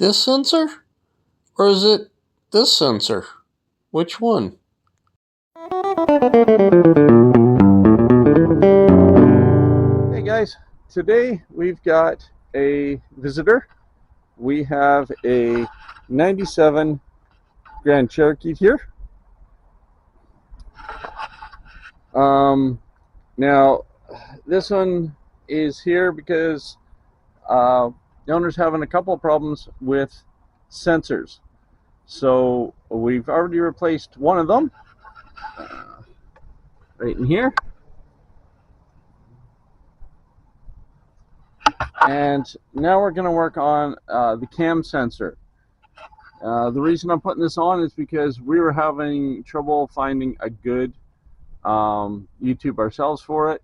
this sensor? Or is it this sensor? Which one? Hey guys, today we've got a visitor. We have a 97 Grand Cherokee here. Now this one is here because the owner's having a couple of problems with sensors. So we've already replaced one of them right in here. And now we're going to work on the cam sensor. The reason I'm putting this on is because we were having trouble finding a good YouTube ourselves for it,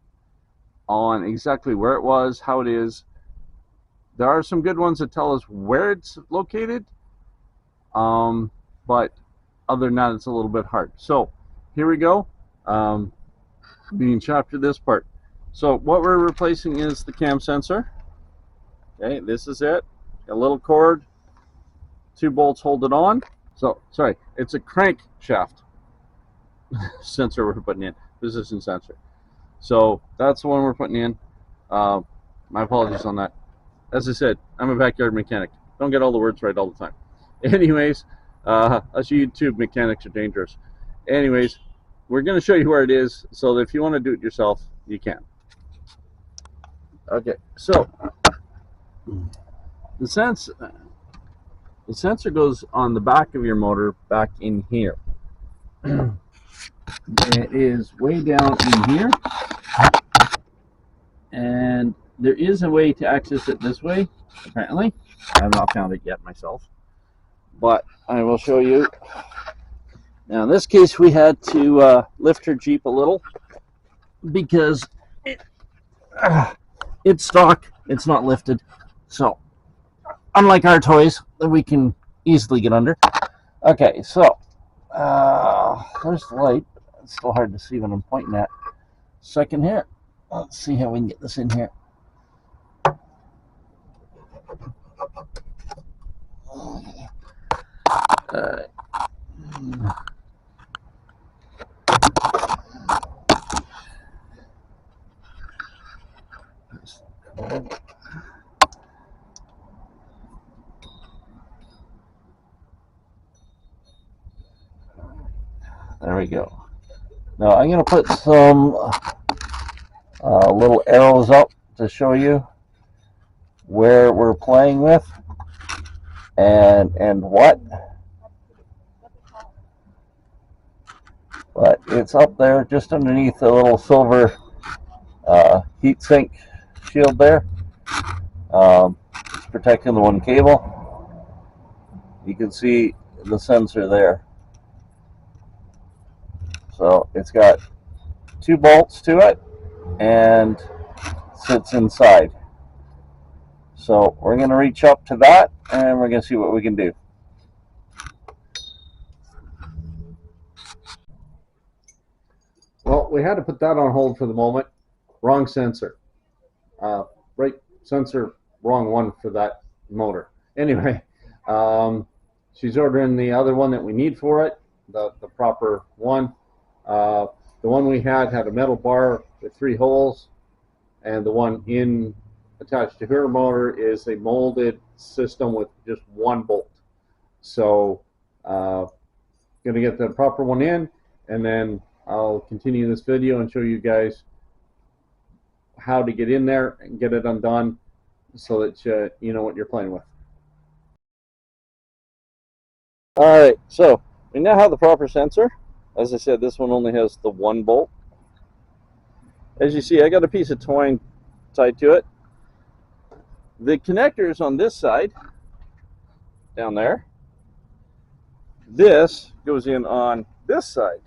on exactly where it was, how it is. There are some good ones that tell us where it's located, but other than that, it's a little bit hard. So here we go. Being chapter this part. So what we're replacing is the cam sensor. Okay, this is it. A little cord, 2 bolts hold it on. So, sorry, it's a crankshaft sensor we're putting in, position sensor. So that's the one we're putting in. My apologies on that. As I said, I'm a backyard mechanic. Don't get all the words right all the time. Anyways, us YouTube mechanics are dangerous. Anyways, we're going to show you where it is, so that if you want to do it yourself, you can. Okay, so the sensor goes on the back of your motor, back in here. It is way down in here, and there is a way to access it this way, apparently. I have not found it yet myself, but I will show you. Now in this case we had to lift her Jeep a little because it's stock, it's not lifted. So unlike our toys that we can easily get under. Okay, so there's the light. It's still hard to see when I'm pointing at. Second here. Let's see how we can get this in here. There we go. Now I'm going to put some little arrows up to show you where we're playing with and what. But it's up there just underneath the little silver heat sink shield there. It's protecting the one cable. You can see the sensor there. So it's got 2 bolts to it and sits inside. So we're going to reach up to that and we're going to see what we can do. Well, we had to put that on hold for the moment. Wrong sensor. Right sensor, wrong one for that motor. Anyway, she's ordering the other one that we need for it, the proper one. The one we had a metal bar with 3 holes, and the one attached to her motor is a molded system with just 1 bolt. So going to get the proper one in, and then I'll continue this video and show you guys how to get in there and get it undone so that you know what you're playing with. Alright, so we now have the proper sensor. As I said, this one only has the 1 bolt. As you see, I got a piece of twine tied to it. The connector is on this side, down there. This goes in on this side.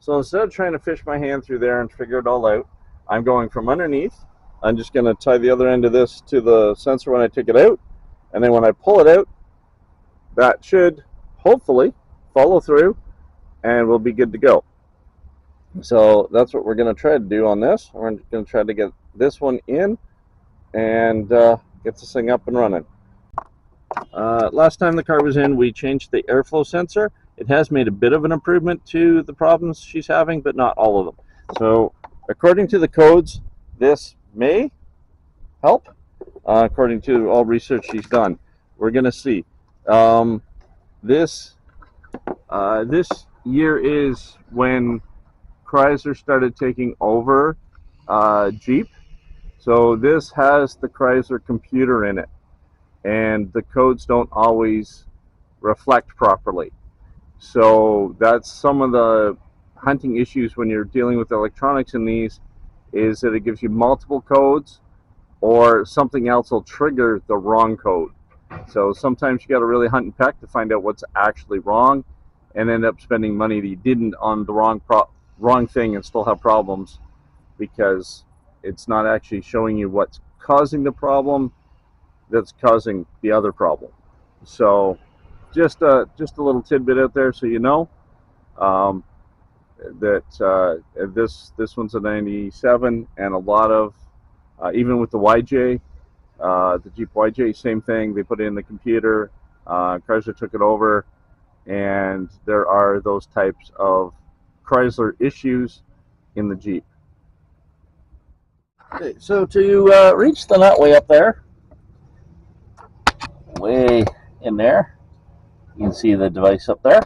So instead of trying to fish my hand through there and figure it all out, I'm going from underneath. I'm just going to tie the other end of this to the sensor when I take it out. And then when I pull it out, that should hopefully follow through and we'll be good to go. So that's what we're going to try to do on this. We're going to try to get this one in and get this thing up and running. Last time the car was in, we changed the airflow sensor. It has made a bit of an improvement to the problems she's having, but not all of them. So according to the codes, this may help, according to all research she's done. We're going to see. This year is when Chrysler started taking over Jeep. So this has the Chrysler computer in it, and the codes don't always reflect properly. So that's some of the hunting issues when you're dealing with electronics in these, is that it gives you multiple codes, or something else will trigger the wrong code. So sometimes you got to really hunt and peck to find out what's actually wrong, and end up spending money that you didn't on the wrong thing and still have problems, because it's not actually showing you what's causing the problem that's causing the other problem. So just a little tidbit out there, so you know that this one's a 97, and a lot of even with the YJ, the Jeep YJ, same thing. They put it in the computer. Chrysler took it over, and there are those types of Chrysler issues in the Jeep. Okay, so to reach the nut way up there, way in there, you can see the device up there.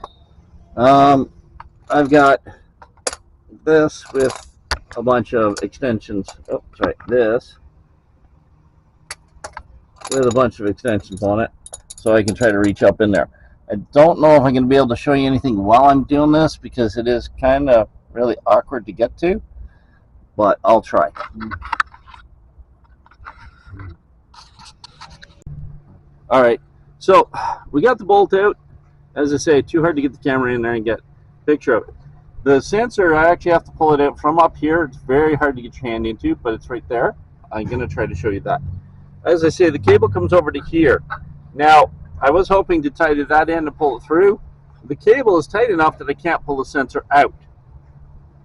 I've got this with a bunch of extensions. Oh, sorry, this with a bunch of extensions on it, so I can try to reach up in there. I don't know if I'm going to be able to show you anything while I'm doing this, because it is kind of really awkward to get to, but I'll try. All right, so we got the bolt out. As I say, too hard to get the camera in there and get a picture of it. The sensor, I actually have to pull it out from up here. It's very hard to get your hand into, but it's right there. I'm going to try to show you that. As I say, the cable comes over to here. Now, I was hoping to tie to that end and pull it through. The cable is tight enough that I can't pull the sensor out.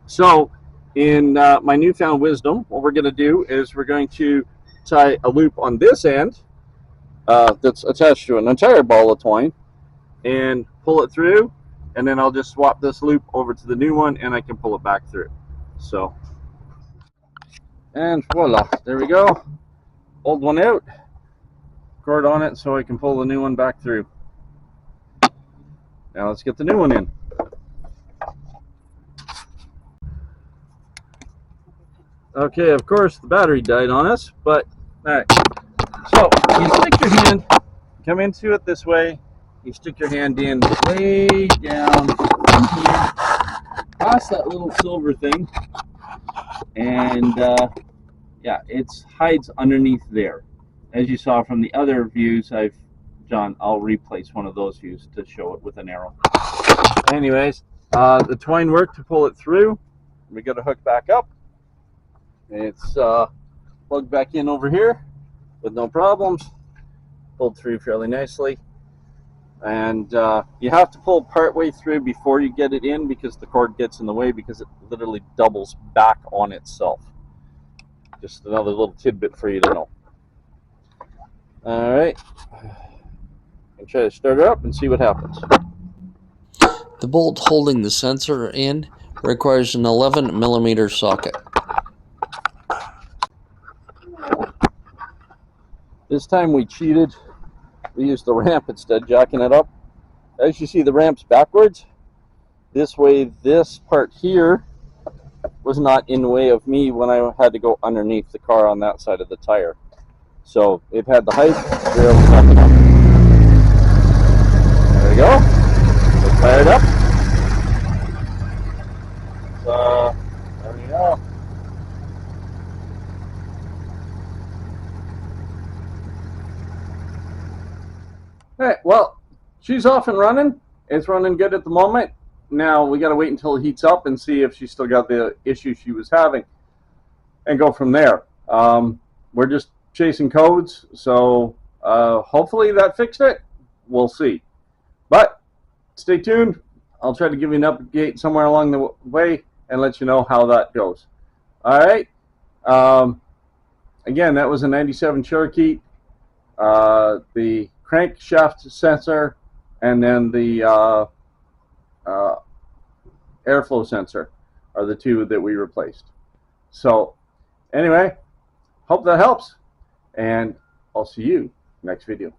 So, in my newfound wisdom, what we're going to do is we're going to tie a loop on this end that's attached to an entire ball of twine, and pull it through, and then I'll just swap this loop over to the new one, and I can pull it back through. So, and voila, there we go. Old one out, cord on it so I can pull the new one back through. Now let's get the new one in. Okay, of course the battery died on us, but alright. So you stick your hand, come into it this way, you stick your hand in way down here, past that little silver thing, and yeah, it hides underneath there. As you saw from the other views, I'll replace one of those views to show it with an arrow. Anyways, the twine worked to pull it through. We got to hook back up. It's plugged back in over here with no problems. Pulled through fairly nicely. And you have to pull part way through before you get it in, because the cord gets in the way, because it literally doubles back on itself. Just another little tidbit for you to know. Alright, and try to start it up and see what happens. The bolt holding the sensor in requires an 11mm socket. This time we cheated. We used the ramp instead, jacking it up. As you see, the ramp's backwards. This way, this part here was not in the way of me when I had to go underneath the car on that side of the tire. So it had the height, we were able to back it up. There we go. It's fired up. So there we go. Alright, well, she's off and running. It's running good at the moment. Now we got to wait until it heats up and see if she's still got the issue she was having, and go from there. We're just chasing codes, so hopefully that fixed it. We'll see. But stay tuned. I'll try to give you an update somewhere along the way and let you know how that goes. Alright. Again, that was a 97 Cherokee. The crankshaft sensor, and then the airflow sensor are the two that we replaced. So anyway, hope that helps, and I'll see you next video.